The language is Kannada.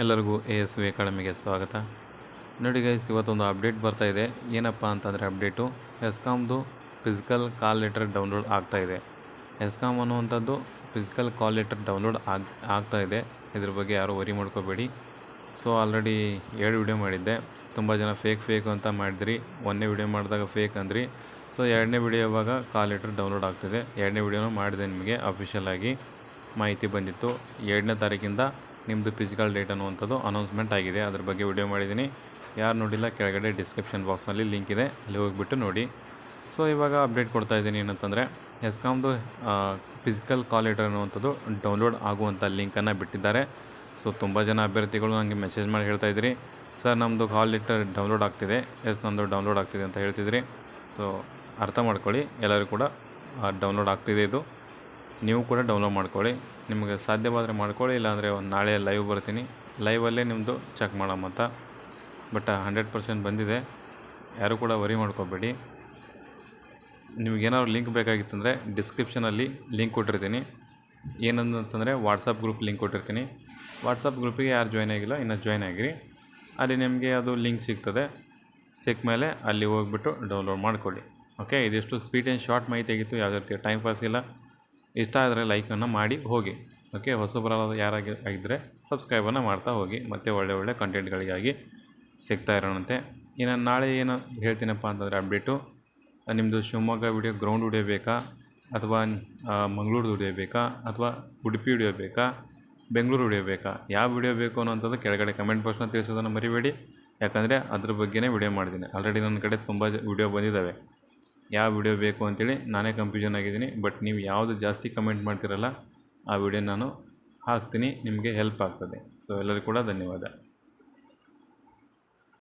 ಎಲ್ಲರಿಗೂ ASV ಅಕಾಡೆಮಿಗೆ ಸ್ವಾಗತ. ನೋಡಿ ಗೈಸ್, ಇವತ್ತೊಂದು ಅಪ್ಡೇಟ್ ಬರ್ತಾ ಇದೆ. ಏನಪ್ಪ ಅಂತಂದರೆ ಅಪ್ಡೇಟು ಎಸ್ಕಾಮ್ದು ಫಿಸಿಕಲ್ ಕಾಲ್ ಲೆಟರ್ ಡೌನ್ಲೋಡ್ ಆಗ್ತಾ ಇದೆ. ಎಸ್ಕಾಮ್ ಅನ್ನುವಂಥದ್ದು ಫಿಸಿಕಲ್ ಕಾಲ್ ಲೆಟರ್ ಡೌನ್ಲೋಡ್ ಆಗ್ತಾ ಇದೆ. ಇದ್ರ ಬಗ್ಗೆ ಯಾರೂ ವರಿ ಮಾಡ್ಕೋಬೇಡಿ. ಸೊ ಆಲ್ರೆಡಿ 2 ವಿಡಿಯೋ ಮಾಡಿದ್ದೆ. ತುಂಬ ಜನ ಫೇಕ್ ಅಂತ ಮಾಡಿದ್ರಿ. 1ನೇ ವಿಡಿಯೋ ಮಾಡಿದಾಗ ಫೇಕ್ ಅಂದ್ರಿ. ಸೊ 2ನೇ ವಿಡಿಯೋ ಇವಾಗ ಕಾಲ್ ಲೆಟರ್ ಡೌನ್ಲೋಡ್ ಆಗ್ತಿದೆ. 2ನೇ ವಿಡಿಯೋನೂ ಮಾಡಿದೆ. ನಿಮಗೆ ಅಫಿಷಿಯಲ್ ಆಗಿ ಮಾಹಿತಿ ಬಂದಿತ್ತು. 2ನೇ ತಾರೀಕಿಂದ ನಿಮ್ಮದು ಫಿಸಿಕಲ್ ಡೇಟ್ ಅನ್ನುವಂಥದ್ದು ಅನೌನ್ಸ್ಮೆಂಟ್ ಆಗಿದೆ. ಅದ್ರ ಬಗ್ಗೆ ವಿಡಿಯೋ ಮಾಡಿದ್ದೀನಿ. ಯಾರು ನೋಡಿಲ್ಲ, ಕೆಳಗಡೆ ಡಿಸ್ಕ್ರಿಪ್ಷನ್ ಬಾಕ್ಸ್ನಲ್ಲಿ ಲಿಂಕ್ ಇದೆ, ಅಲ್ಲಿ ಹೋಗಿಬಿಟ್ಟು ನೋಡಿ. ಸೊ ಇವಾಗ ಅಪ್ಡೇಟ್ ಕೊಡ್ತಾ ಇದ್ದೀನಿ. ಏನಂತಂದರೆ ಎಸ್ಕಾಮ್ದು ಫಿಸಿಕಲ್ ಕಾಲ್ ಲೆಟರ್ ಅನ್ನುವಂಥದ್ದು ಡೌನ್ಲೋಡ್ ಆಗುವಂಥ ಲಿಂಕನ್ನು ಬಿಟ್ಟಿದ್ದಾರೆ. ಸೊ ತುಂಬ ಜನ ಅಭ್ಯರ್ಥಿಗಳು ನನಗೆ ಮೆಸೇಜ್ ಮಾಡಿ ಹೇಳ್ತಾಯಿದ್ರಿ, ಸರ್ ನಮ್ಮದು ಕಾಲ್ ಲೆಟರ್ ಡೌನ್ಲೋಡ್ ಆಗ್ತಿದೆ, ನಮ್ಮದು ಡೌನ್ಲೋಡ್ ಆಗ್ತಿದೆ ಅಂತ ಹೇಳ್ತಿದ್ರಿ. ಸೊ ಅರ್ಥ ಮಾಡ್ಕೊಳ್ಳಿ, ಎಲ್ಲರೂ ಕೂಡ ಡೌನ್ಲೋಡ್ ಆಗ್ತಿದೆ. ಇದು ನೀವು ಕೂಡ ಡೌನ್ಲೋಡ್ ಮಾಡ್ಕೊಳ್ಳಿ. ನಿಮಗೆ ಸಾಧ್ಯವಾದರೆ ಮಾಡ್ಕೊಳ್ಳಿ, ಇಲ್ಲಾಂದರೆ ಒಂದು ನಾಳೆ ಲೈವ್ ಬರ್ತೀನಿ, ಲೈವಲ್ಲೇ ನಿಮ್ಮದು ಚೆಕ್ ಮಾಡೋಮಂತ. ಬಟ್ 100% ಬಂದಿದೆ. ಯಾರೂ ಕೂಡ ವರಿ ಮಾಡ್ಕೋಬೇಡಿ. ನಿಮಗೇನಾದ್ರು ಲಿಂಕ್ ಬೇಕಾಗಿತ್ತಂದರೆ ಡಿಸ್ಕ್ರಿಪ್ಷನಲ್ಲಿ ಲಿಂಕ್ ಕೊಟ್ಟಿರ್ತೀನಿ. ಏನಂತಂದರೆ ವಾಟ್ಸಪ್ ಗ್ರೂಪ್ ಲಿಂಕ್ ಕೊಟ್ಟಿರ್ತೀನಿ. ವಾಟ್ಸಪ್ ಗ್ರೂಪಿಗೆ ಯಾರು ಜಾಯ್ನ್ ಆಗಿಲ್ಲ ಇನ್ನೂ ಜಾಯ್ನ್ ಆಗಿರಿ. ಅಲ್ಲಿ ನಿಮಗೆ ಅದು ಲಿಂಕ್ ಸಿಗ್ತದೆ. ಸಿಕ್ಕ ಮೇಲೆ ಅಲ್ಲಿ ಹೋಗ್ಬಿಟ್ಟು ಡೌನ್ಲೋಡ್ ಮಾಡ್ಕೊಳ್ಳಿ. ಓಕೆ, ಇದಿಷ್ಟು ಸ್ಪೀಡ್ ಆ್ಯಂಡ್ ಶಾರ್ಟ್ ಮಾಹಿತಿ ಆಗಿತ್ತು. ಯಾವುದೇ ರೀತಿ ಟೈಮ್ ಪಾಸ್ ಇಲ್ಲ. ಇಷ್ಟ ಆದರೆ ಲೈಕನ್ನು ಮಾಡಿ ಹೋಗಿ. ಓಕೆ, ಹೊಸಬರಾದ ಆಗಿದ್ದರೆ ಸಬ್ಸ್ಕ್ರೈಬನ್ನು ಮಾಡ್ತಾ ಹೋಗಿ. ಮತ್ತು ಒಳ್ಳೆ ಕಂಟೆಂಟ್ಗಳಿಗಾಗಿ ಸಿಗ್ತಾ ಇರೋಣಂತೆ. ಇನ್ನು ನಾಳೆ ಏನು ಹೇಳ್ತೀನಪ್ಪ ಅಂತಂದರೆ ಅಪ್ಡೇಟು, ನಿಮ್ಮದು ಶಿವಮೊಗ್ಗ ವಿಡಿಯೋ ಗ್ರೌಂಡ್ ವಿಡಿಯೋ ಬೇಕಾ, ಅಥವಾ ಮಂಗಳೂರು ವಿಡಿಯೋ ಬೇಕಾ, ಅಥವಾ ಉಡುಪಿ ವಿಡಿಯೋ ಬೇಕಾ, ಬೆಂಗಳೂರು ವಿಡಿಯೋ ಬೇಕಾ, ಯಾವ ವಿಡಿಯೋ ಬೇಕು ಅನ್ನೋಂಥದ್ದು ಕೆಳಗಡೆ ಕಮೆಂಟ್ ಬಾಕ್ಸ್ನ ತಿಳಿಸೋದನ್ನು ಮರಿಬೇಡಿ. ಯಾಕಂದರೆ ಅದ್ರ ಬಗ್ಗೆನೇ ವಿಡಿಯೋ ಮಾಡಿದ್ದೀನಿ. ಆಲ್ರೆಡಿ ನನ್ನ ಕಡೆ ತುಂಬ ವಿಡಿಯೋ ಬಂದಿದ್ದಾವೆ. ಯಾವ ವಿಡಿಯೋ ಬೇಕು ಅಂತೇಳಿ ನಾನೇ ಕನ್ಫ್ಯೂಷನ್ ಆಗಿದ್ದೀನಿ. ಬಟ್ ನೀವು ಯಾವುದು ಜಾಸ್ತಿ ಕಮೆಂಟ್ ಮಾಡ್ತಿರಲ್ಲ ಆ ವಿಡಿಯೋ ನಾನು ಹಾಕ್ತೀನಿ, ನಿಮಗೆ ಹೆಲ್ಪ್ ಆಗ್ತದೆ. ಸೊ ಎಲ್ಲರಿಗೂ ಕೂಡ ಧನ್ಯವಾದ.